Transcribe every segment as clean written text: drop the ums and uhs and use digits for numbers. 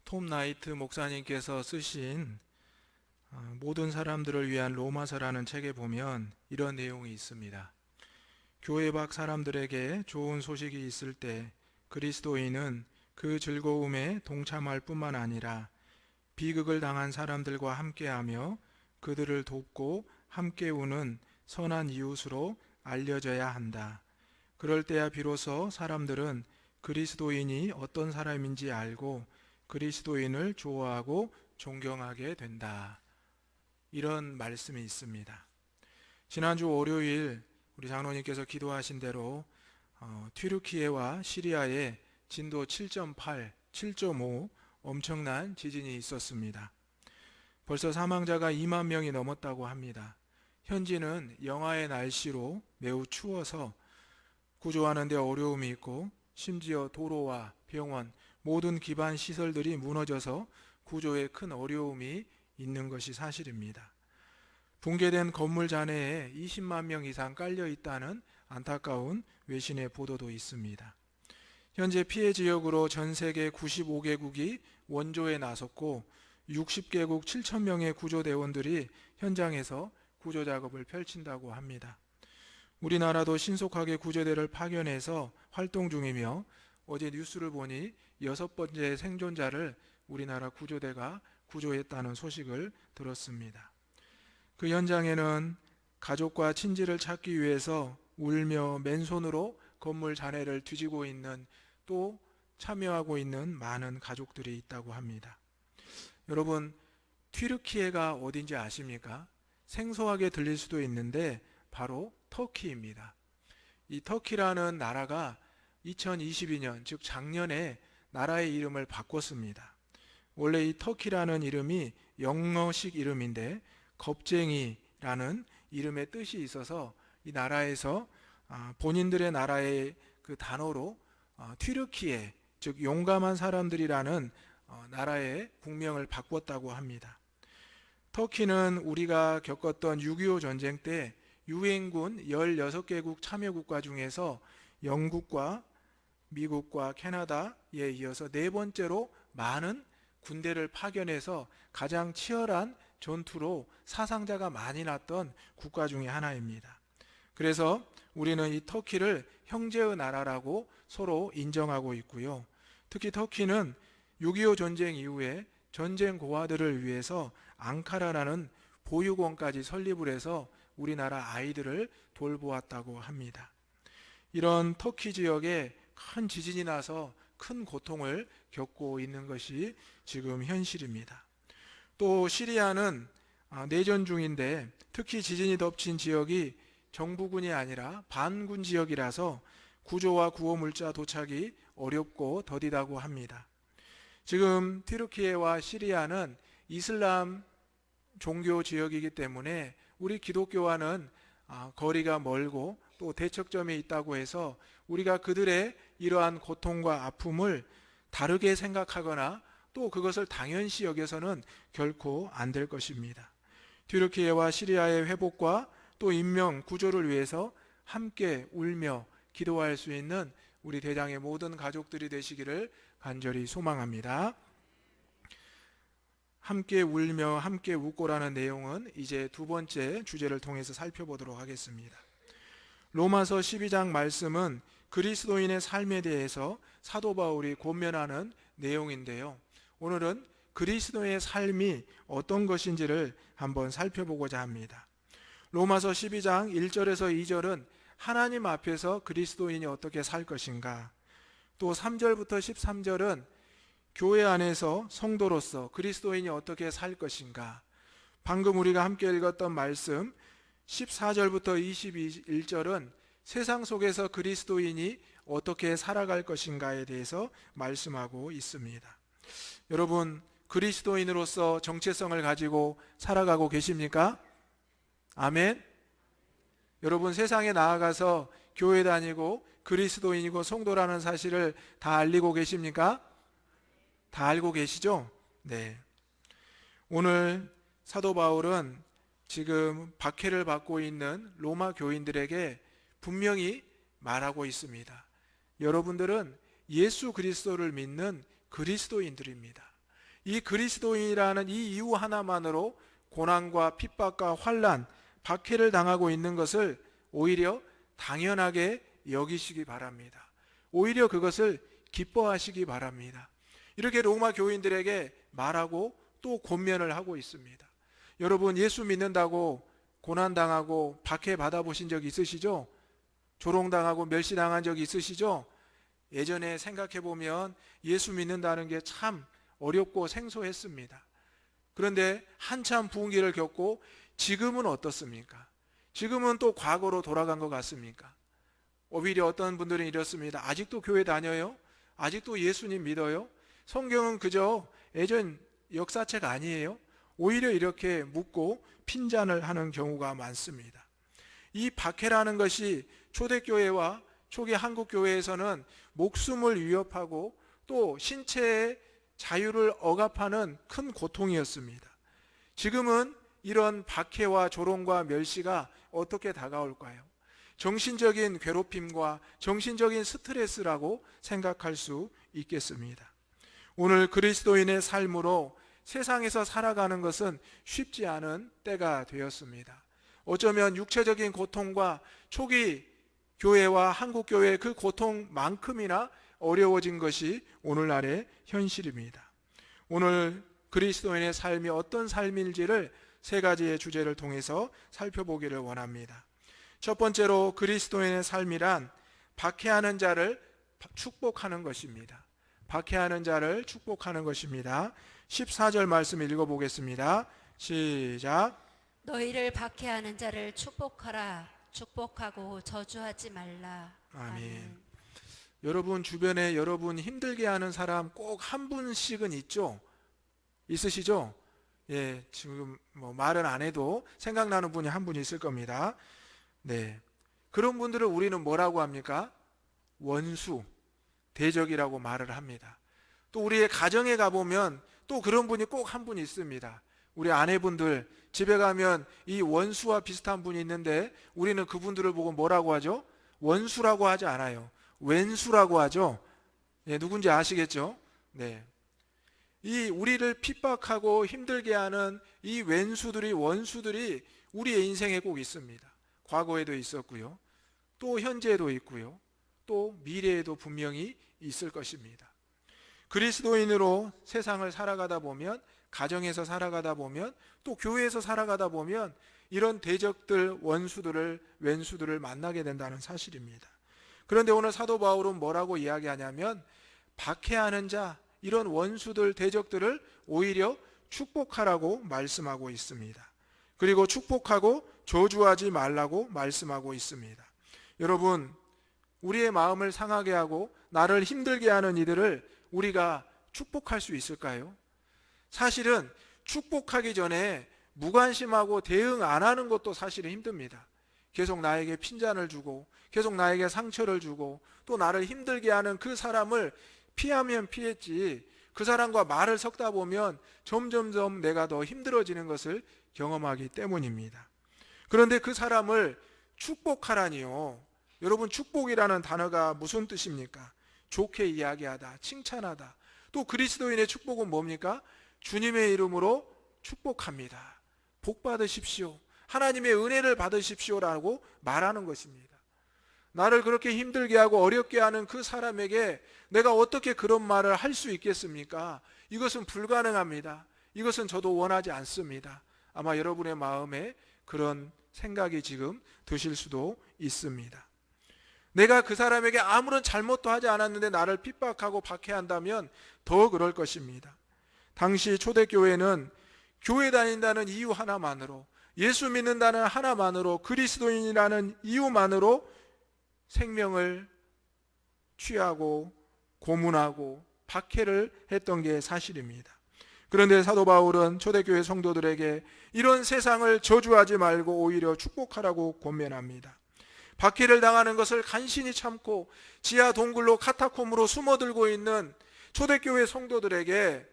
톰 나이트 목사님께서 쓰신 모든 사람들을 위한 로마서라는 책에 보면 이런 내용이 있습니다. 교회 밖 사람들에게 좋은 소식이 있을 때 그리스도인은 그 즐거움에 동참할 뿐만 아니라 비극을 당한 사람들과 함께하며 그들을 돕고 함께 우는 선한 이웃으로 알려져야 한다. 그럴 때야 비로소 사람들은 그리스도인이 어떤 사람인지 알고 그리스도인을 좋아하고 존경하게 된다. 이런 말씀이 있습니다. 지난주 월요일 우리 장로님께서 기도하신 대로 튀르키예와 시리아에 진도 7.8, 7.5 엄청난 지진이 있었습니다. 벌써 사망자가 2만 명이 넘었다고 합니다. 현지는 영하의 날씨로 매우 추워서 구조하는 데 어려움이 있고 심지어 도로와 병원, 모든 기반 시설들이 무너져서 구조에 큰 어려움이 있는 것이 사실입니다. 붕괴된 건물 잔해에 20만 명 이상 깔려 있다는 안타까운 외신의 보도도 있습니다. 현재 피해 지역으로 전 세계 95개국이 원조에 나섰고 60개국 7천 명의 구조대원들이 현장에서 구조 작업을 펼친다고 합니다. 우리나라도 신속하게 구조대를 파견해서 활동 중이며 어제 뉴스를 보니 6번째 생존자를 우리나라 구조대가 구조했다는 소식을 들었습니다. 그 현장에는 가족과 친지를 찾기 위해서 울며 맨손으로 건물 잔해를 뒤지고 있는, 또 참여하고 있는 많은 가족들이 있다고 합니다. 여러분, 튀르키예가 어딘지 아십니까? 생소하게 들릴 수도 있는데 바로 터키입니다. 이 터키라는 나라가 2022년, 즉 작년에 나라의 이름을 바꿨습니다. 원래 이 터키라는 이름이 영어식 이름인데 겁쟁이라는 이름의 뜻이 있어서 이 나라에서 본인들의 나라의 그 단어로 튀르키예, 즉 용감한 사람들이라는 나라의 국명을 바꿨다고 합니다. 터키는 우리가 겪었던 6.25 전쟁 때 유엔군 16개국 참여 국가 중에서 영국과 미국과 캐나다에 이어서 네 번째로 많은 군대를 파견해서 가장 치열한 전투로 사상자가 많이 났던 국가 중에 하나입니다. 그래서 우리는 이 터키를 형제의 나라라고 서로 인정하고 있고요. 특히 터키는 6.25 전쟁 이후에 전쟁 고아들을 위해서 앙카라라는 보육원까지 설립을 해서 우리나라 아이들을 돌보았다고 합니다. 이런 터키 지역에 큰 지진이 나서 큰 고통을 겪고 있는 것이 지금 현실입니다. 또 시리아는 내전 중인데 특히 지진이 덮친 지역이 정부군이 아니라 반군 지역이라서 구조와 구호 물자 도착이 어렵고 더디다고 합니다. 지금 튀르키예와 시리아는 이슬람 종교 지역이기 때문에 우리 기독교와는 거리가 멀고 또 대척점이 있다고 해서 우리가 그들의 이러한 고통과 아픔을 다르게 생각하거나 또 그것을 당연시 여겨서는 결코 안 될 것입니다. 튀르키예와 시리아의 회복과 또 인명 구조를 위해서 함께 울며 기도할 수 있는 우리 대장의 모든 가족들이 되시기를 간절히 소망합니다. 함께 울며 함께 웃고라는 내용은 이제 두 번째 주제를 통해서 살펴보도록 하겠습니다. 로마서 12장 말씀은 그리스도인의 삶에 대해서 사도 바울이 권면하는 내용인데요. 오늘은 그리스도의 삶이 어떤 것인지를 한번 살펴보고자 합니다. 로마서 12장 1절에서 2절은 하나님 앞에서 그리스도인이 어떻게 살 것인가, 또 3절부터 13절은 교회 안에서 성도로서 그리스도인이 어떻게 살 것인가, 방금 우리가 함께 읽었던 말씀 14절부터 21절은 세상 속에서 그리스도인이 어떻게 살아갈 것인가에 대해서 말씀하고 있습니다. 여러분, 그리스도인으로서 정체성을 가지고 살아가고 계십니까? 아멘. 여러분, 세상에 나아가서 교회 다니고 그리스도인이고 성도라는 사실을 다 알리고 계십니까? 다 알고 계시죠? 네. 오늘 사도 바울은 지금 박해를 받고 있는 로마 교인들에게 분명히 말하고 있습니다. 여러분들은 예수 그리스도를 믿는 그리스도인들입니다. 이 그리스도인이라는 이 이유 하나만으로 고난과 핍박과 환난, 박해를 당하고 있는 것을 오히려 당연하게 여기시기 바랍니다. 오히려 그것을 기뻐하시기 바랍니다. 이렇게 로마 교인들에게 말하고 또 권면을 하고 있습니다. 여러분, 예수 믿는다고 고난당하고 박해 받아보신 적 있으시죠? 조롱당하고 멸시당한 적 있으시죠? 예전에 생각해보면 예수 믿는다는 게 참 어렵고 생소했습니다. 그런데 한참 부흥기를 겪고 지금은 어떻습니까? 지금은 또 과거로 돌아간 것 같습니까? 오히려 어떤 분들은 이렇습니다. 아직도 교회 다녀요? 아직도 예수님 믿어요? 성경은 그저 예전 역사책 아니에요? 오히려 이렇게 묻고 핀잔을 하는 경우가 많습니다. 이 박해라는 것이 초대교회와 초기 한국교회에서는 목숨을 위협하고 또 신체의 자유를 억압하는 큰 고통이었습니다. 지금은 이런 박해와 조롱과 멸시가 어떻게 다가올까요? 정신적인 괴롭힘과 정신적인 스트레스라고 생각할 수 있겠습니다. 오늘 그리스도인의 삶으로 세상에서 살아가는 것은 쉽지 않은 때가 되었습니다. 어쩌면 육체적인 고통과 초기 교회와 한국교회의 그 고통만큼이나 어려워진 것이 오늘날의 현실입니다. 오늘 그리스도인의 삶이 어떤 삶인지를 세 가지의 주제를 통해서 살펴보기를 원합니다. 첫 번째로 그리스도인의 삶이란 박해하는 자를 축복하는 것입니다. 박해하는 자를 축복하는 것입니다. 14절 말씀 읽어보겠습니다. 시작. 너희를 박해하는 자를 축복하라. 축복하고 저주하지 말라. 아멘. 여러분 주변에 여러분 힘들게 하는 사람 꼭 한 분씩은 있죠? 있으시죠? 예, 지금 뭐 말은 안 해도 생각나는 분이 한 분 있을 겁니다. 네, 그런 분들을 우리는 뭐라고 합니까? 원수, 대적이라고 말을 합니다. 또 우리의 가정에 가보면 또 그런 분이 꼭 한 분 있습니다. 우리 아내분들 집에 가면 이 원수와 비슷한 분이 있는데 우리는 그분들을 보고 뭐라고 하죠? 원수라고 하지 않아요. 왼수라고 하죠. 예, 누군지 아시겠죠? 네. 이 우리를 핍박하고 힘들게 하는 이 왼수들이 원수들이 우리의 인생에 꼭 있습니다. 과거에도 있었고요. 또 현재에도 있고요. 또 미래에도 분명히 있을 것입니다. 그리스도인으로 세상을 살아가다 보면, 가정에서 살아가다 보면, 또 교회에서 살아가다 보면 이런 대적들, 원수들을, 왼수들을 만나게 된다는 사실입니다. 그런데 오늘 사도 바울은 뭐라고 이야기하냐면 박해하는 자, 이런 원수들, 대적들을 오히려 축복하라고 말씀하고 있습니다. 그리고 축복하고 저주하지 말라고 말씀하고 있습니다. 여러분, 우리의 마음을 상하게 하고 나를 힘들게 하는 이들을 우리가 축복할 수 있을까요? 사실은 축복하기 전에 무관심하고 대응 안 하는 것도 사실은 힘듭니다. 계속 나에게 핀잔을 주고 계속 나에게 상처를 주고 또 나를 힘들게 하는 그 사람을 피하면 피했지, 그 사람과 말을 섞다 보면 점점점 내가 더 힘들어지는 것을 경험하기 때문입니다. 그런데 그 사람을 축복하라니요. 여러분, 축복이라는 단어가 무슨 뜻입니까? 좋게 이야기하다, 칭찬하다. 또 그리스도인의 축복은 뭡니까? 주님의 이름으로 축복합니다. 복 받으십시오. 하나님의 은혜를 받으십시오라고 말하는 것입니다. 나를 그렇게 힘들게 하고 어렵게 하는 그 사람에게 내가 어떻게 그런 말을 할 수 있겠습니까? 이것은 불가능합니다. 이것은 저도 원하지 않습니다. 아마 여러분의 마음에 그런 생각이 지금 드실 수도 있습니다. 내가 그 사람에게 아무런 잘못도 하지 않았는데 나를 핍박하고 박해한다면 더 그럴 것입니다. 당시 초대교회는 교회 다닌다는 이유 하나만으로, 예수 믿는다는 하나만으로, 그리스도인이라는 이유만으로 생명을 취하고 고문하고 박해를 했던 게 사실입니다. 그런데 사도 바울은 초대교회 성도들에게 이런 세상을 저주하지 말고 오히려 축복하라고 권면합니다. 박해를 당하는 것을 간신히 참고 지하 동굴로 카타콤으로 숨어들고 있는 초대교회 성도들에게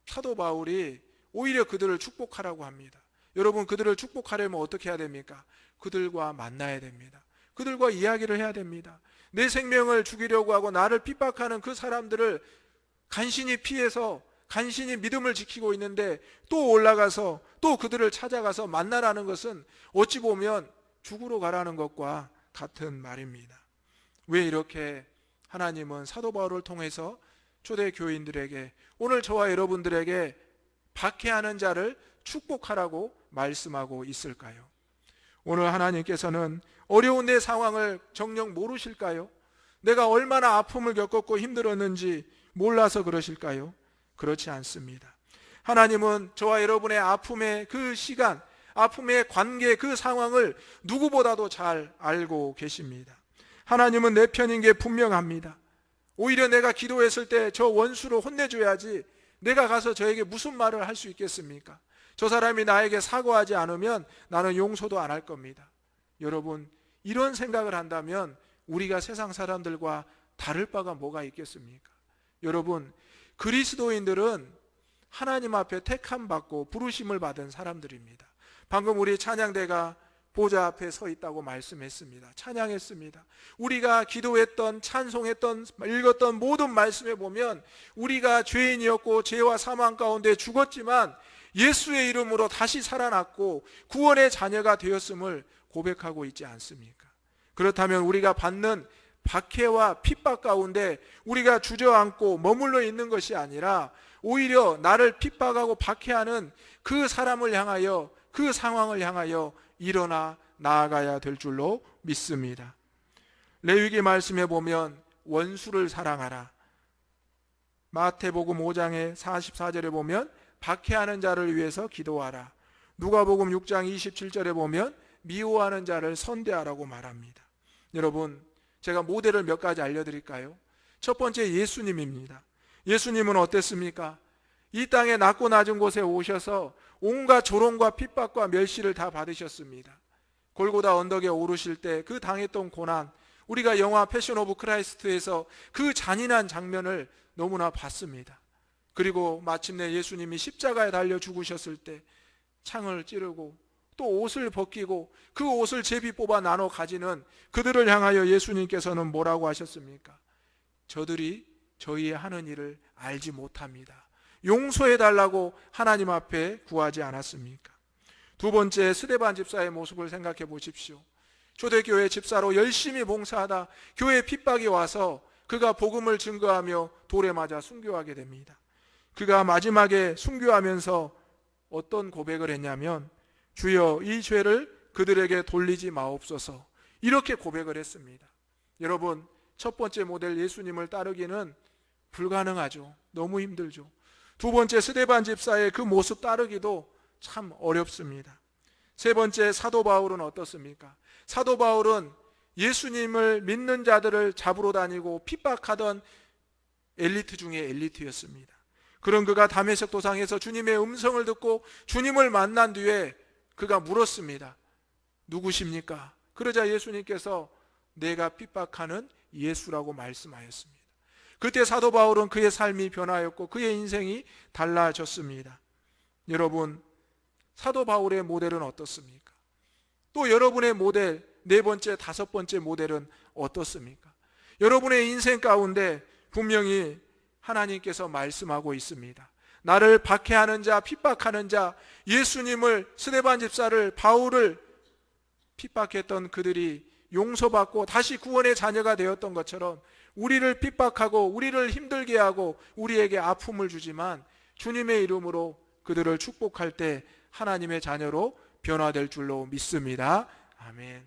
사도 바울이 오히려 그들을 축복하라고 합니다. 여러분, 그들을 축복하려면 어떻게 해야 됩니까? 그들과 만나야 됩니다. 그들과 이야기를 해야 됩니다. 내 생명을 죽이려고 하고 나를 핍박하는 그 사람들을 간신히 피해서 간신히 믿음을 지키고 있는데 또 올라가서 또 그들을 찾아가서 만나라는 것은 어찌 보면 죽으러 가라는 것과 같은 말입니다. 왜 이렇게 하나님은 사도 바울을 통해서 초대 교인들에게, 오늘 저와 여러분들에게 박해하는 자를 축복하라고 말씀하고 있을까요? 오늘 하나님께서는 어려운 내 상황을 정녕 모르실까요? 내가 얼마나 아픔을 겪었고 힘들었는지 몰라서 그러실까요? 그렇지 않습니다. 하나님은 저와 여러분의 아픔의 그 시간, 아픔의 관계, 그 상황을 누구보다도 잘 알고 계십니다. 하나님은 내 편인 게 분명합니다. 오히려 내가 기도했을 때 저 원수를 혼내줘야지 내가 가서 저에게 무슨 말을 할 수 있겠습니까? 저 사람이 나에게 사과하지 않으면 나는 용서도 안 할 겁니다. 여러분, 이런 생각을 한다면 우리가 세상 사람들과 다를 바가 뭐가 있겠습니까? 여러분, 그리스도인들은 하나님 앞에 택함 받고 부르심을 받은 사람들입니다. 방금 우리 찬양대가 보좌 앞에 서 있다고 말씀했습니다. 찬양했습니다. 우리가 기도했던, 찬송했던, 읽었던 모든 말씀에 보면 우리가 죄인이었고 죄와 사망 가운데 죽었지만 예수의 이름으로 다시 살아났고 구원의 자녀가 되었음을 고백하고 있지 않습니까? 그렇다면 우리가 받는 박해와 핍박 가운데 우리가 주저앉고 머물러 있는 것이 아니라 오히려 나를 핍박하고 박해하는 그 사람을 향하여, 그 상황을 향하여 일어나 나아가야 될 줄로 믿습니다. 레위기 말씀에 보면 원수를 사랑하라. 마태복음 5장의 44절에 보면 박해하는 자를 위해서 기도하라. 누가복음 6장 27절에 보면 미워하는 자를 선대하라고 말합니다. 여러분, 제가 모델을 몇 가지 알려드릴까요? 첫 번째, 예수님입니다. 예수님은 어땠습니까? 이 땅에 낮고 낮은 곳에 오셔서 온갖 조롱과 핍박과 멸시를 다 받으셨습니다. 골고다 언덕에 오르실 때 그 당했던 고난, 우리가 영화 패션 오브 크라이스트에서 그 잔인한 장면을 너무나 봤습니다. 그리고 마침내 예수님이 십자가에 달려 죽으셨을 때 창을 찌르고 또 옷을 벗기고 그 옷을 제비 뽑아 나눠 가지는 그들을 향하여 예수님께서는 뭐라고 하셨습니까? 저들이 저희의 하는 일을 알지 못합니다. 용서해 달라고 하나님 앞에 구하지 않았습니까? 두 번째, 스데반 집사의 모습을 생각해 보십시오. 초대교회 집사로 열심히 봉사하다 교회 핍박이 와서 그가 복음을 증거하며 돌에 맞아 순교하게 됩니다. 그가 마지막에 순교하면서 어떤 고백을 했냐면, 주여 이 죄를 그들에게 돌리지 마옵소서, 이렇게 고백을 했습니다. 여러분, 첫 번째 모델 예수님을 따르기는 불가능하죠. 너무 힘들죠. 두 번째, 스데반 집사의 그 모습 따르기도 참 어렵습니다. 세 번째, 사도 바울은 어떻습니까? 사도 바울은 예수님을 믿는 자들을 잡으러 다니고 핍박하던 엘리트 중에 엘리트였습니다. 그런 그가 다메섹 도상에서 주님의 음성을 듣고 주님을 만난 뒤에 그가 물었습니다. 누구십니까? 그러자 예수님께서 내가 핍박하는 예수라고 말씀하였습니다. 그때 사도 바울은 그의 삶이 변하였고 그의 인생이 달라졌습니다. 여러분, 사도 바울의 모델은 어떻습니까? 또 여러분의 모델, 네 번째, 다섯 번째 모델은 어떻습니까? 여러분의 인생 가운데 분명히 하나님께서 말씀하고 있습니다. 나를 박해하는 자, 핍박하는 자, 예수님을, 스데반 집사를, 바울을 핍박했던 그들이 용서받고 다시 구원의 자녀가 되었던 것처럼 우리를 핍박하고 우리를 힘들게 하고 우리에게 아픔을 주지만 주님의 이름으로 그들을 축복할 때 하나님의 자녀로 변화될 줄로 믿습니다. 아멘.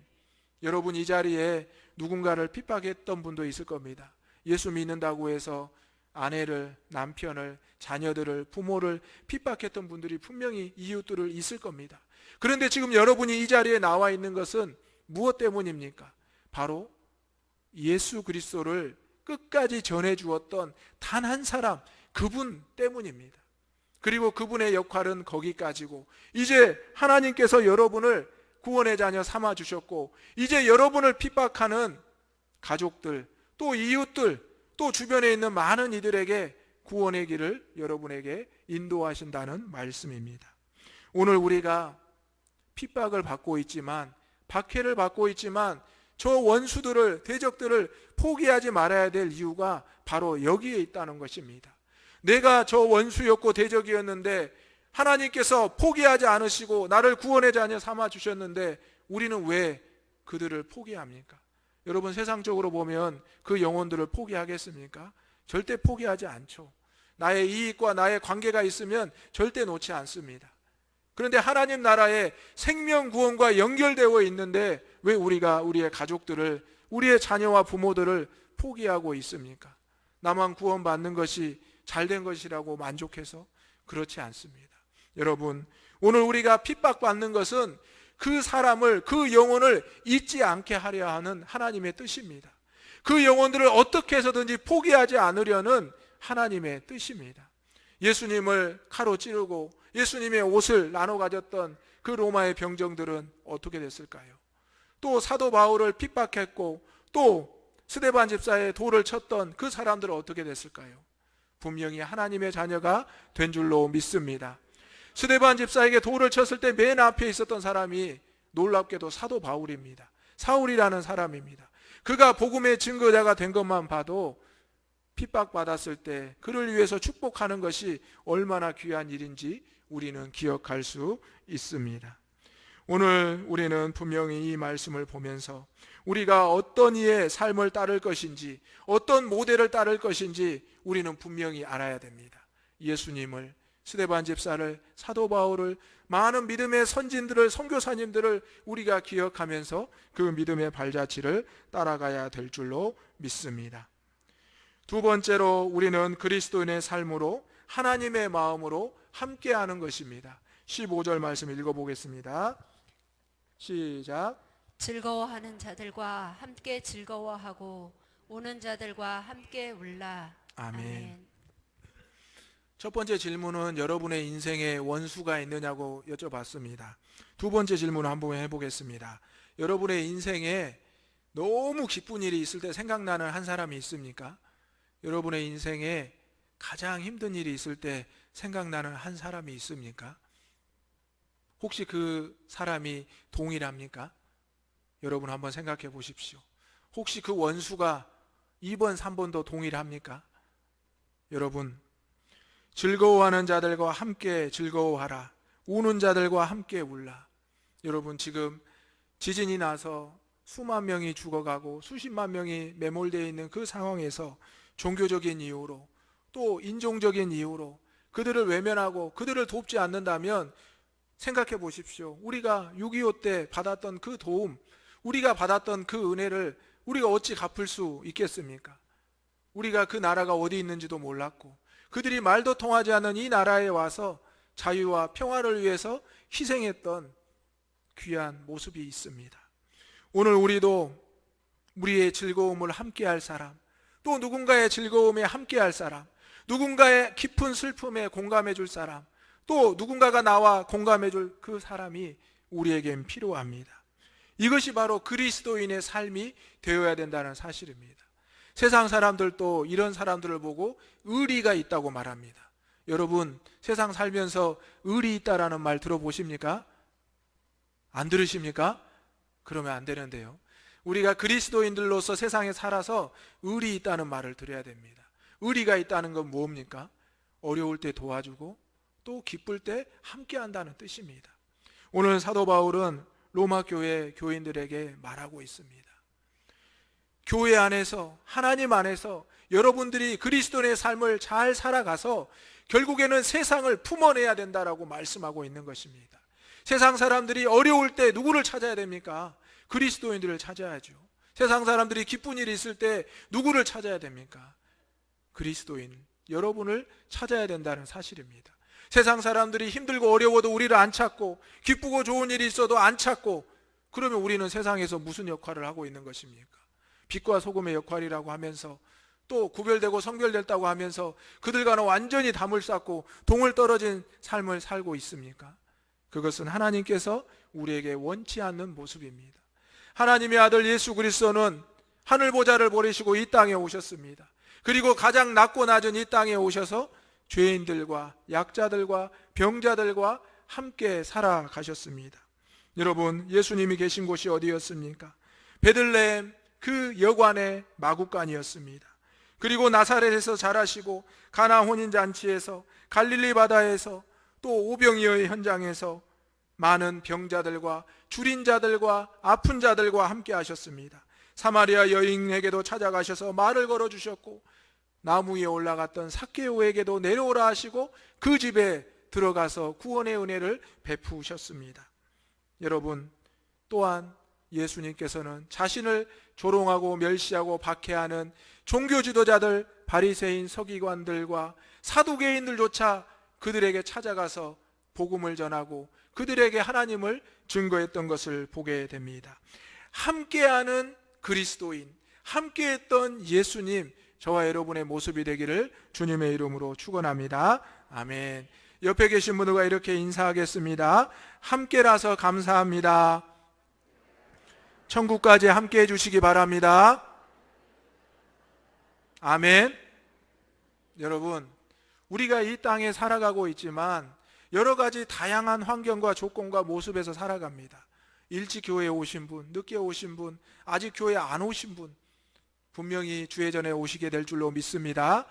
여러분, 이 자리에 누군가를 핍박했던 분도 있을 겁니다. 예수 믿는다고 해서 아내를, 남편을, 자녀들을, 부모를 핍박했던 분들이 분명히 이웃들을 있을 겁니다. 그런데 지금 여러분이 이 자리에 나와 있는 것은 무엇 때문입니까? 바로 예수 그리스도를 끝까지 전해주었던 단 한 사람, 그분 때문입니다. 그리고 그분의 역할은 거기까지고, 이제 하나님께서 여러분을 구원의 자녀 삼아주셨고 이제 여러분을 핍박하는 가족들, 또 이웃들, 또 주변에 있는 많은 이들에게 구원의 길을 여러분에게 인도하신다는 말씀입니다. 오늘 우리가 핍박을 받고 있지만, 박해를 받고 있지만 저 원수들을, 대적들을 포기하지 말아야 될 이유가 바로 여기에 있다는 것입니다. 내가 저 원수였고 대적이었는데 하나님께서 포기하지 않으시고 나를 구원의 자녀 삼아 주셨는데 우리는 왜 그들을 포기합니까? 여러분, 세상적으로 보면 그 영혼들을 포기하겠습니까? 절대 포기하지 않죠. 나의 이익과 나의 관계가 있으면 절대 놓지 않습니다. 그런데 하나님 나라에 생명 구원과 연결되어 있는데 왜 우리가 우리의 가족들을, 우리의 자녀와 부모들을 포기하고 있습니까? 나만 구원받는 것이 잘된 것이라고 만족해서? 그렇지 않습니다. 여러분, 오늘 우리가 핍박받는 것은 그 사람을, 그 영혼을 잊지 않게 하려 하는 하나님의 뜻입니다. 그 영혼들을 어떻게 해서든지 포기하지 않으려는 하나님의 뜻입니다. 예수님을 칼로 찌르고 예수님의 옷을 나눠 가졌던 그 로마의 병정들은 어떻게 됐을까요? 또 사도 바울을 핍박했고 또 스데반 집사의 돌을 쳤던 그 사람들은 어떻게 됐을까요? 분명히 하나님의 자녀가 된 줄로 믿습니다. 스데반 집사에게 돌을 쳤을 때 맨 앞에 있었던 사람이 놀랍게도 사도 바울입니다. 사울이라는 사람입니다. 그가 복음의 증거자가 된 것만 봐도 핍박받았을 때 그를 위해서 축복하는 것이 얼마나 귀한 일인지 우리는 기억할 수 있습니다. 오늘 우리는 분명히 이 말씀을 보면서 우리가 어떤 이의 삶을 따를 것인지, 어떤 모델을 따를 것인지 우리는 분명히 알아야 됩니다. 예수님을, 스데반 집사를, 사도 바울을, 많은 믿음의 선진들을, 선교사님들을 우리가 기억하면서 그 믿음의 발자취를 따라가야 될 줄로 믿습니다. 두 번째로 우리는 그리스도인의 삶으로, 하나님의 마음으로 함께하는 것입니다. 15절 말씀 읽어보겠습니다. 시작. 즐거워하는 자들과 함께 즐거워하고 우는 자들과 함께 울라. 아멘. 첫 번째 질문은 여러분의 인생에 원수가 있느냐고 여쭤봤습니다. 두 번째 질문 한번 해보겠습니다. 여러분의 인생에 너무 기쁜 일이 있을 때 생각나는 한 사람이 있습니까? 여러분의 인생에 가장 힘든 일이 있을 때 생각나는 한 사람이 있습니까? 혹시 그 사람이 동일합니까? 여러분 한번 생각해 보십시오. 혹시 그 원수가 2번, 3번도 동일합니까? 여러분, 즐거워하는 자들과 함께 즐거워하라. 우는 자들과 함께 울라. 여러분, 지금 지진이 나서 수만 명이 죽어가고 수십만 명이 매몰되어 있는 그 상황에서 종교적인 이유로 또 인종적인 이유로 그들을 외면하고 그들을 돕지 않는다면 생각해 보십시오. 우리가 6.25 때 받았던 그 도움, 우리가 받았던 그 은혜를 우리가 어찌 갚을 수 있겠습니까? 우리가 그 나라가 어디 있는지도 몰랐고 그들이 말도 통하지 않는 이 나라에 와서 자유와 평화를 위해서 희생했던 귀한 모습이 있습니다. 오늘 우리도 우리의 즐거움을 함께할 사람, 또 누군가의 즐거움에 함께할 사람, 누군가의 깊은 슬픔에 공감해 줄 사람, 또 누군가가 나와 공감해 줄 그 사람이 우리에겐 필요합니다. 이것이 바로 그리스도인의 삶이 되어야 된다는 사실입니다. 세상 사람들도 이런 사람들을 보고 의리가 있다고 말합니다. 여러분, 세상 살면서 의리 있다라는 말 들어보십니까? 안 들으십니까? 그러면 안 되는데요. 우리가 그리스도인들로서 세상에 살아서 의리 있다는 말을 들어야 됩니다. 의리가 있다는 건 뭡니까? 어려울 때 도와주고 또 기쁠 때 함께 한다는 뜻입니다. 오늘 사도 바울은 로마 교회 교인들에게 말하고 있습니다. 교회 안에서, 하나님 안에서 여러분들이 그리스도인의 삶을 잘 살아가서 결국에는 세상을 품어내야 된다라고 말씀하고 있는 것입니다. 세상 사람들이 어려울 때 누구를 찾아야 됩니까? 그리스도인들을 찾아야죠. 세상 사람들이 기쁜 일이 있을 때 누구를 찾아야 됩니까? 그리스도인, 여러분을 찾아야 된다는 사실입니다. 세상 사람들이 힘들고 어려워도 우리를 안 찾고 기쁘고 좋은 일이 있어도 안 찾고, 그러면 우리는 세상에서 무슨 역할을 하고 있는 것입니까? 빛과 소금의 역할이라고 하면서 또 구별되고 성별됐다고 하면서 그들과는 완전히 담을 쌓고 동을 떨어진 삶을 살고 있습니까? 그것은 하나님께서 우리에게 원치 않는 모습입니다. 하나님의 아들 예수 그리스도는 하늘 보좌를 버리시고 이 땅에 오셨습니다. 그리고 가장 낮고 낮은 이 땅에 오셔서 죄인들과 약자들과 병자들과 함께 살아가셨습니다. 여러분, 예수님이 계신 곳이 어디였습니까? 베들레헴 그 여관의 마구간이었습니다. 그리고 나사렛에서 자라시고 가나 혼인잔치에서 갈릴리 바다에서 또 오병이어의 현장에서 많은 병자들과 줄인 자들과 아픈 자들과 함께 하셨습니다. 사마리아 여인에게도 찾아가셔서 말을 걸어주셨고 나무 위에 올라갔던 삭개오에게도 내려오라 하시고 그 집에 들어가서 구원의 은혜를 베푸셨습니다. 여러분, 또한 예수님께서는 자신을 조롱하고 멸시하고 박해하는 종교 지도자들, 바리새인 서기관들과 사두개인들조차 그들에게 찾아가서 복음을 전하고 그들에게 하나님을 증거했던 것을 보게 됩니다. 함께하는 그리스도인, 함께했던 예수님, 저와 여러분의 모습이 되기를 주님의 이름으로 축원합니다. 아멘. 옆에 계신 분들과 이렇게 인사하겠습니다. 함께라서 감사합니다. 천국까지 함께해 주시기 바랍니다. 아멘. 여러분, 우리가 이 땅에 살아가고 있지만 여러 가지 다양한 환경과 조건과 모습에서 살아갑니다. 일찍 교회에 오신 분, 늦게 오신 분, 아직 교회에 안 오신 분, 분명히 주의 전에 오시게 될 줄로 믿습니다.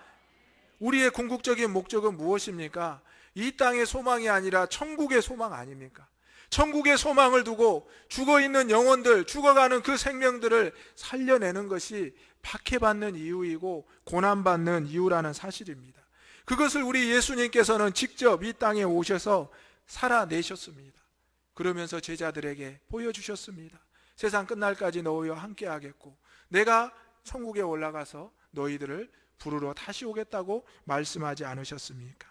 우리의 궁극적인 목적은 무엇입니까? 이 땅의 소망이 아니라 천국의 소망 아닙니까? 천국의 소망을 두고 죽어있는 영혼들, 죽어가는 그 생명들을 살려내는 것이 박해받는 이유이고 고난받는 이유라는 사실입니다. 그것을 우리 예수님께서는 직접 이 땅에 오셔서 살아내셨습니다. 그러면서 제자들에게 보여주셨습니다. 세상 끝날까지 너희와 함께 하겠고 내가 천국에 올라가서 너희들을 부르러 다시 오겠다고 말씀하지 않으셨습니까?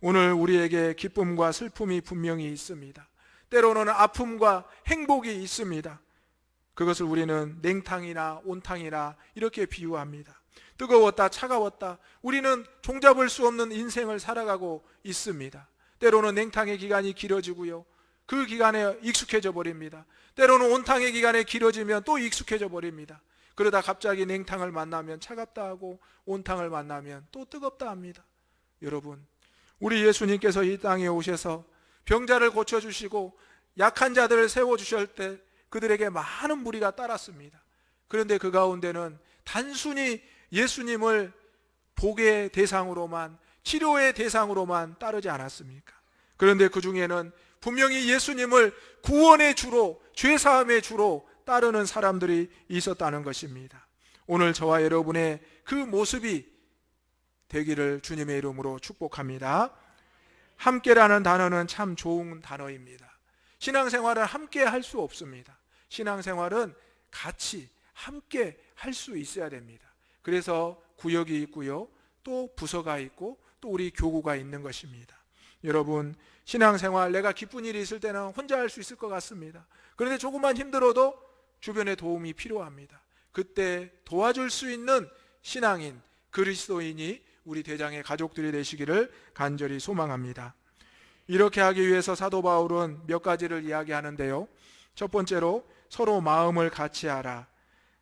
오늘 우리에게 기쁨과 슬픔이 분명히 있습니다. 때로는 아픔과 행복이 있습니다. 그것을 우리는 냉탕이나 온탕이나 이렇게 비유합니다. 뜨거웠다 차가웠다, 우리는 종잡을 수 없는 인생을 살아가고 있습니다. 때로는 냉탕의 기간이 길어지고요, 그 기간에 익숙해져 버립니다. 때로는 온탕의 기간에 길어지면 또 익숙해져 버립니다. 그러다 갑자기 냉탕을 만나면 차갑다 하고 온탕을 만나면 또 뜨겁다 합니다. 여러분, 우리 예수님께서 이 땅에 오셔서 병자를 고쳐주시고 약한 자들을 세워주실 때 그들에게 많은 무리가 따랐습니다. 그런데 그 가운데는 단순히 예수님을 복의 대상으로만, 치료의 대상으로만 따르지 않았습니까? 그런데 그 중에는 분명히 예수님을 구원의 주로, 죄사함의 주로 따르는 사람들이 있었다는 것입니다. 오늘 저와 여러분의 그 모습이 되기를 주님의 이름으로 축복합니다. 함께라는 단어는 참 좋은 단어입니다. 신앙생활은 함께 할 수 없습니다. 신앙생활은 같이 함께 할 수 있어야 됩니다. 그래서 구역이 있고요, 또 부서가 있고 또 우리 교구가 있는 것입니다. 여러분, 신앙생활 내가 기쁜 일이 있을 때는 혼자 할 수 있을 것 같습니다. 그런데 조금만 힘들어도 주변의 도움이 필요합니다. 그때 도와줄 수 있는 신앙인, 그리스도인이 우리 대장의 가족들이 되시기를 간절히 소망합니다. 이렇게 하기 위해서 사도 바울은 몇 가지를 이야기하는데요. 첫 번째로 서로 마음을 같이하라.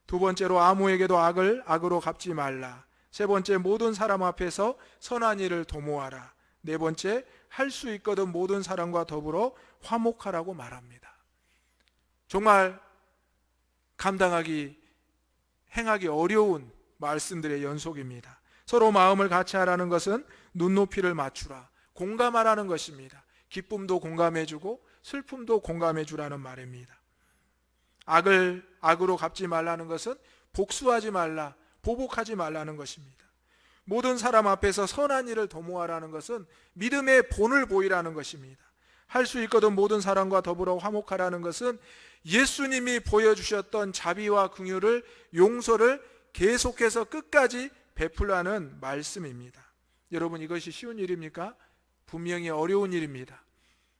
두 번째로 아무에게도 악을 악으로 갚지 말라. 세 번째, 모든 사람 앞에서 선한 일을 도모하라. 네 번째, 할 수 있거든 모든 사람과 더불어 화목하라고 말합니다. 정말 감당하기, 행하기 어려운 말씀들의 연속입니다. 서로 마음을 같이 하라는 것은 눈높이를 맞추라, 공감하라는 것입니다. 기쁨도 공감해주고 슬픔도 공감해주라는 말입니다. 악을 악으로 갚지 말라는 것은 복수하지 말라, 보복하지 말라는 것입니다. 모든 사람 앞에서 선한 일을 도모하라는 것은 믿음의 본을 보이라는 것입니다. 할 수 있거든 모든 사람과 더불어 화목하라는 것은 예수님이 보여주셨던 자비와 긍휼을, 용서를 계속해서 끝까지 베풀라는 말씀입니다. 여러분, 이것이 쉬운 일입니까? 분명히 어려운 일입니다.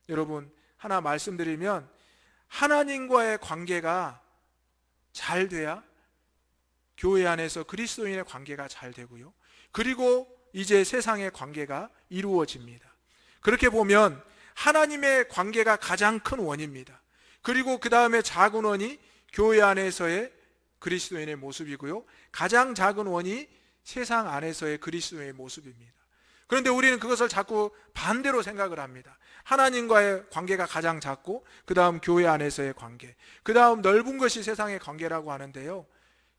여러분, 하나 말씀드리면 하나님과의 관계가 잘 돼야 교회 안에서 그리스도인의 관계가 잘 되고요, 그리고 이제 세상의 관계가 이루어집니다. 그렇게 보면 하나님의 관계가 가장 큰 원입니다. 그리고 그 다음에 작은 원이 교회 안에서의 그리스도인의 모습이고요, 가장 작은 원이 세상 안에서의 그리스도인의 모습입니다. 그런데 우리는 그것을 자꾸 반대로 생각을 합니다. 하나님과의 관계가 가장 작고 그 다음 교회 안에서의 관계, 그 다음 넓은 것이 세상의 관계라고 하는데요,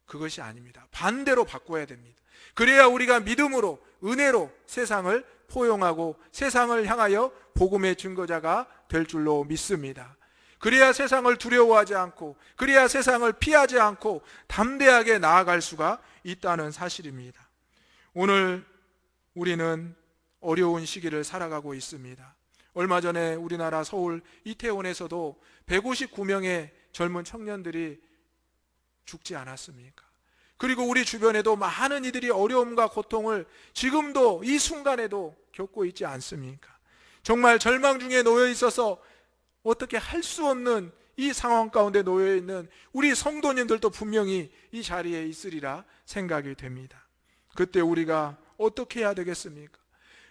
그것이 아닙니다. 반대로 바꿔야 됩니다. 그래야 우리가 믿음으로 은혜로 세상을 포용하고 세상을 향하여 복음의 증거자가 될 줄로 믿습니다. 그래야 세상을 두려워하지 않고, 그래야 세상을 피하지 않고 담대하게 나아갈 수가 있다는 사실입니다. 오늘 우리는 어려운 시기를 살아가고 있습니다. 얼마 전에 우리나라 서울 이태원에서도 159명의 젊은 청년들이 죽지 않았습니까? 그리고 우리 주변에도 많은 이들이 어려움과 고통을 지금도 이 순간에도 겪고 있지 않습니까? 정말 절망 중에 놓여 있어서 어떻게 할 수 없는 이 상황 가운데 놓여 있는 우리 성도님들도 분명히 이 자리에 있으리라 생각이 됩니다. 그때 우리가 어떻게 해야 되겠습니까?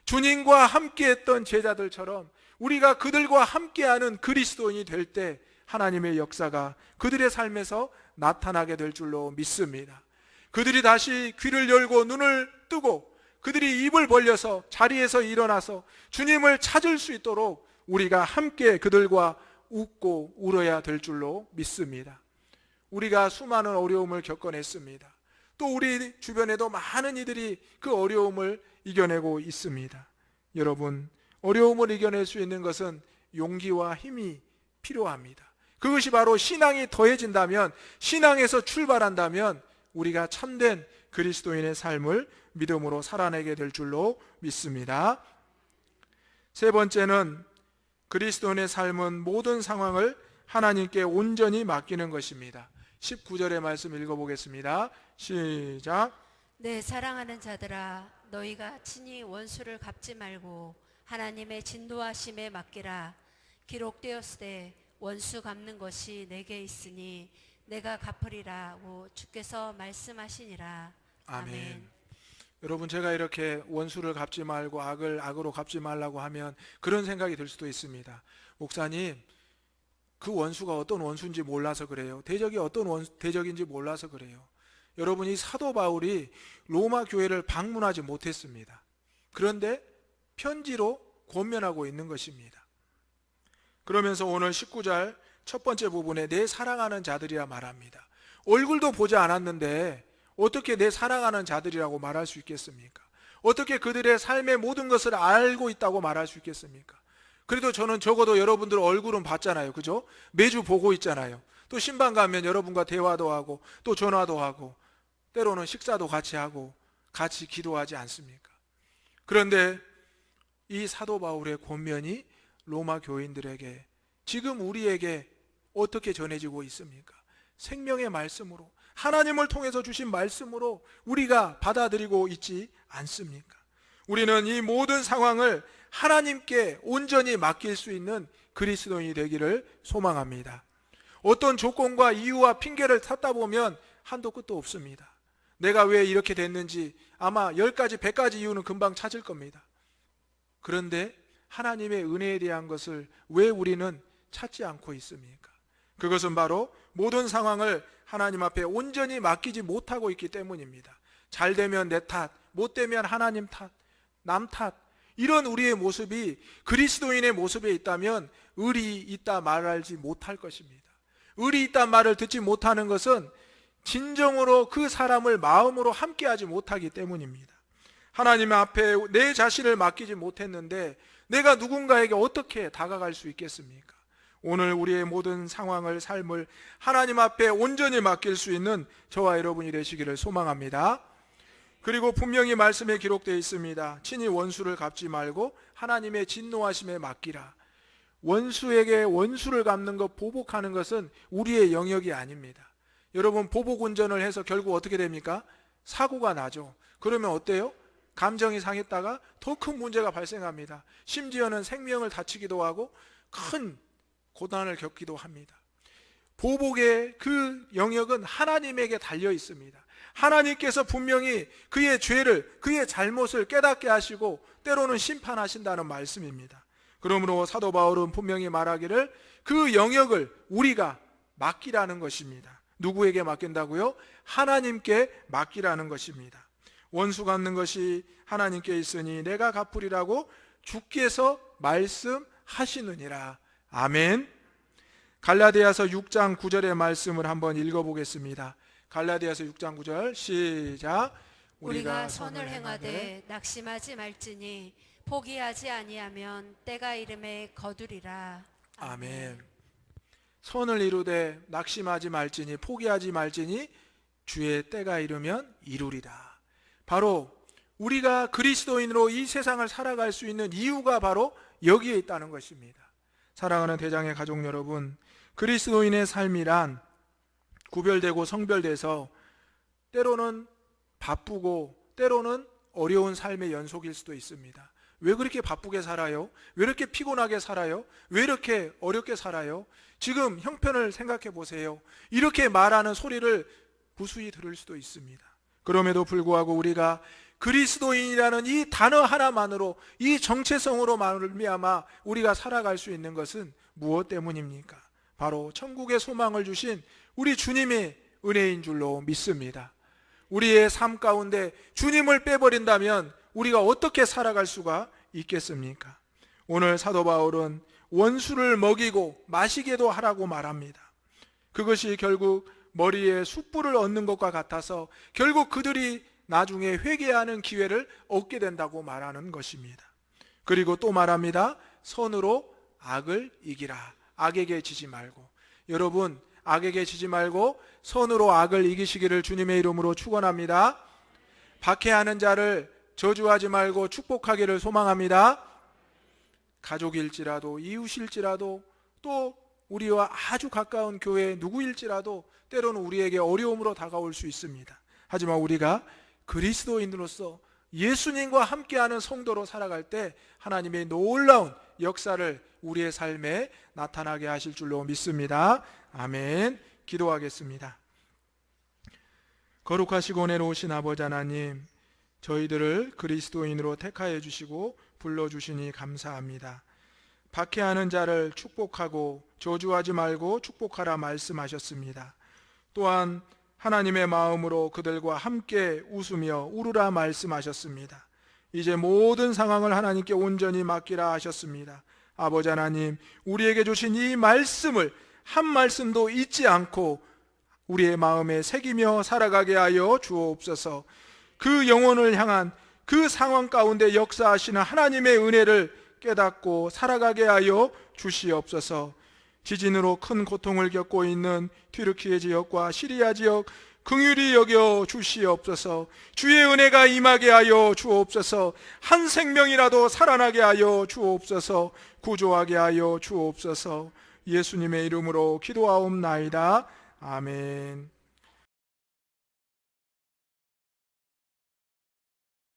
주님과 함께했던 제자들처럼 우리가 그들과 함께하는 그리스도인이 될 때 하나님의 역사가 그들의 삶에서 나타나게 될 줄로 믿습니다. 그들이 다시 귀를 열고 눈을 뜨고 그들이 입을 벌려서 자리에서 일어나서 주님을 찾을 수 있도록 우리가 함께 그들과 웃고 울어야 될 줄로 믿습니다. 우리가 수많은 어려움을 겪어냈습니다. 또 우리 주변에도 많은 이들이 그 어려움을 이겨내고 있습니다. 여러분, 어려움을 이겨낼 수 있는 것은 용기와 힘이 필요합니다. 그것이 바로 신앙이 더해진다면, 신앙에서 출발한다면 우리가 참된 그리스도인의 삶을 믿음으로 살아내게 될 줄로 믿습니다. 세 번째는 그리스도인의 삶은 모든 상황을 하나님께 온전히 맡기는 것입니다. 19절의 말씀 읽어보겠습니다. 시작. 내 사랑하는 자들아, 너희가 친히 원수를 갚지 말고 하나님의 진노하심에 맡기라. 기록되었으되 원수 갚는 것이 내게 있으니 내가 갚으리라고 주께서 말씀하시니라. 아멘. 여러분, 제가 이렇게 원수를 갚지 말고 악을 악으로 갚지 말라고 하면 그런 생각이 들 수도 있습니다. 목사님, 그 원수가 어떤 원수인지 몰라서 그래요. 대적이 어떤 대적인지 몰라서 그래요. 여러분, 이 사도 바울이 로마 교회를 방문하지 못했습니다. 그런데 편지로 권면하고 있는 것입니다. 그러면서 오늘 19절 첫 번째 부분에 내 사랑하는 자들이라 말합니다. 얼굴도 보지 않았는데 어떻게 내 사랑하는 자들이라고 말할 수 있겠습니까? 어떻게 그들의 삶의 모든 것을 알고 있다고 말할 수 있겠습니까? 그래도 저는 적어도 여러분들 얼굴은 봤잖아요. 그죠? 매주 보고 있잖아요. 또 신방 가면 여러분과 대화도 하고 또 전화도 하고 때로는 식사도 같이 하고 같이 기도하지 않습니까? 그런데 이 사도 바울의 권면이 로마 교인들에게, 지금 우리에게 어떻게 전해지고 있습니까? 생명의 말씀으로, 하나님을 통해서 주신 말씀으로 우리가 받아들이고 있지 않습니까? 우리는 이 모든 상황을 하나님께 온전히 맡길 수 있는 그리스도인이 되기를 소망합니다. 어떤 조건과 이유와 핑계를 찾다 보면 한도 끝도 없습니다. 내가 왜 이렇게 됐는지 아마 10가지, 100가지 이유는 금방 찾을 겁니다. 그런데 하나님의 은혜에 대한 것을 왜 우리는 찾지 않고 있습니까? 그것은 바로 모든 상황을 하나님 앞에 온전히 맡기지 못하고 있기 때문입니다. 잘 되면 내 탓, 못 되면 하나님 탓, 남 탓, 이런 우리의 모습이 그리스도인의 모습에 있다면 의리 있다 말하지 못할 것입니다. 의리 있다 말을 듣지 못하는 것은 진정으로 그 사람을 마음으로 함께하지 못하기 때문입니다. 하나님 앞에 내 자신을 맡기지 못했는데 내가 누군가에게 어떻게 다가갈 수 있겠습니까? 오늘 우리의 모든 상황을, 삶을 하나님 앞에 온전히 맡길 수 있는 저와 여러분이 되시기를 소망합니다. 그리고 분명히 말씀에 기록되어 있습니다. 친히 원수를 갚지 말고 하나님의 진노하심에 맡기라. 원수에게 원수를 갚는 것, 보복하는 것은 우리의 영역이 아닙니다. 여러분, 보복 운전을 해서 결국 어떻게 됩니까? 사고가 나죠. 그러면 어때요? 감정이 상했다가 더 큰 문제가 발생합니다. 심지어는 생명을 다치기도 하고 큰 고난을 겪기도 합니다. 보복의 그 영역은 하나님에게 달려 있습니다. 하나님께서 분명히 그의 죄를, 그의 잘못을 깨닫게 하시고 때로는 심판하신다는 말씀입니다. 그러므로 사도 바울은 분명히 말하기를 그 영역을 우리가 맡기라는 것입니다. 누구에게 맡긴다고요? 하나님께 맡기라는 것입니다. 원수 갚는 것이 하나님께 있으니 내가 갚으리라고 주께서 말씀하시느니라. 아멘. 갈라디아서 6장 9절의 말씀을 한번 읽어보겠습니다. 갈라디아서 6장 9절 시작. 우리가 선을 행하되 낙심하지 말지니 포기하지 아니하면 때가 이름에 거두리라. 아멘. 선을 이루되 낙심하지 말지니 포기하지 말지니 주의 때가 이르면 이루리라. 바로 우리가 그리스도인으로 이 세상을 살아갈 수 있는 이유가 바로 여기에 있다는 것입니다. 사랑하는 대장의 가족 여러분, 그리스도인의 삶이란 구별되고 성별돼서 때로는 바쁘고 때로는 어려운 삶의 연속일 수도 있습니다. 왜 그렇게 바쁘게 살아요? 왜 이렇게 피곤하게 살아요? 왜 이렇게 어렵게 살아요? 지금 형편을 생각해 보세요. 이렇게 말하는 소리를 무수히 들을 수도 있습니다. 그럼에도 불구하고 우리가 그리스도인이라는 이 단어 하나만으로, 이 정체성으로 말미암아 우리가 살아갈 수 있는 것은 무엇 때문입니까? 바로 천국의 소망을 주신 우리 주님의 은혜인 줄로 믿습니다. 우리의 삶 가운데 주님을 빼버린다면 우리가 어떻게 살아갈 수가 있겠습니까? 오늘 사도 바울은 원수를 먹이고 마시게도 하라고 말합니다. 그것이 결국 머리에 숯불을 얻는 것과 같아서 결국 그들이 나중에 회개하는 기회를 얻게 된다고 말하는 것입니다. 그리고 또 말합니다. 선으로 악을 이기라. 악에게 지지 말고. 여러분, 악에게 지지 말고 선으로 악을 이기시기를 주님의 이름으로 축원합니다. 박해하는 자를 저주하지 말고 축복하기를 소망합니다. 가족일지라도 이웃일지라도 또 우리와 아주 가까운 교회 누구일지라도 때로는 우리에게 어려움으로 다가올 수 있습니다. 하지만 우리가 그리스도인으로서 예수님과 함께하는 성도로 살아갈 때 하나님의 놀라운 역사를 우리의 삶에 나타나게 하실 줄로 믿습니다. 아멘. 기도하겠습니다. 거룩하시고 은혜로우신 아버지 하나님, 저희들을 그리스도인으로 택하여 주시고 불러주시니 감사합니다. 박해하는 자를 축복하고 저주하지 말고 축복하라 말씀하셨습니다. 또한 하나님의 마음으로 그들과 함께 웃으며 울으라 말씀하셨습니다. 이제 모든 상황을 하나님께 온전히 맡기라 하셨습니다. 아버지 하나님, 우리에게 주신 이 말씀을 한 말씀도 잊지 않고 우리의 마음에 새기며 살아가게 하여 주옵소서. 그 영혼을 향한 그 상황 가운데 역사하시는 하나님의 은혜를 깨닫고 살아가게 하여 주시옵소서. 지진으로 큰 고통을 겪고 있는 튀르키예 지역과 시리아 지역 긍휼히 여겨 주시옵소서. 주의 은혜가 임하게 하여 주옵소서. 한 생명이라도 살아나게 하여 주옵소서. 구조하게 하여 주옵소서. 예수님의 이름으로 기도하옵나이다. 아멘.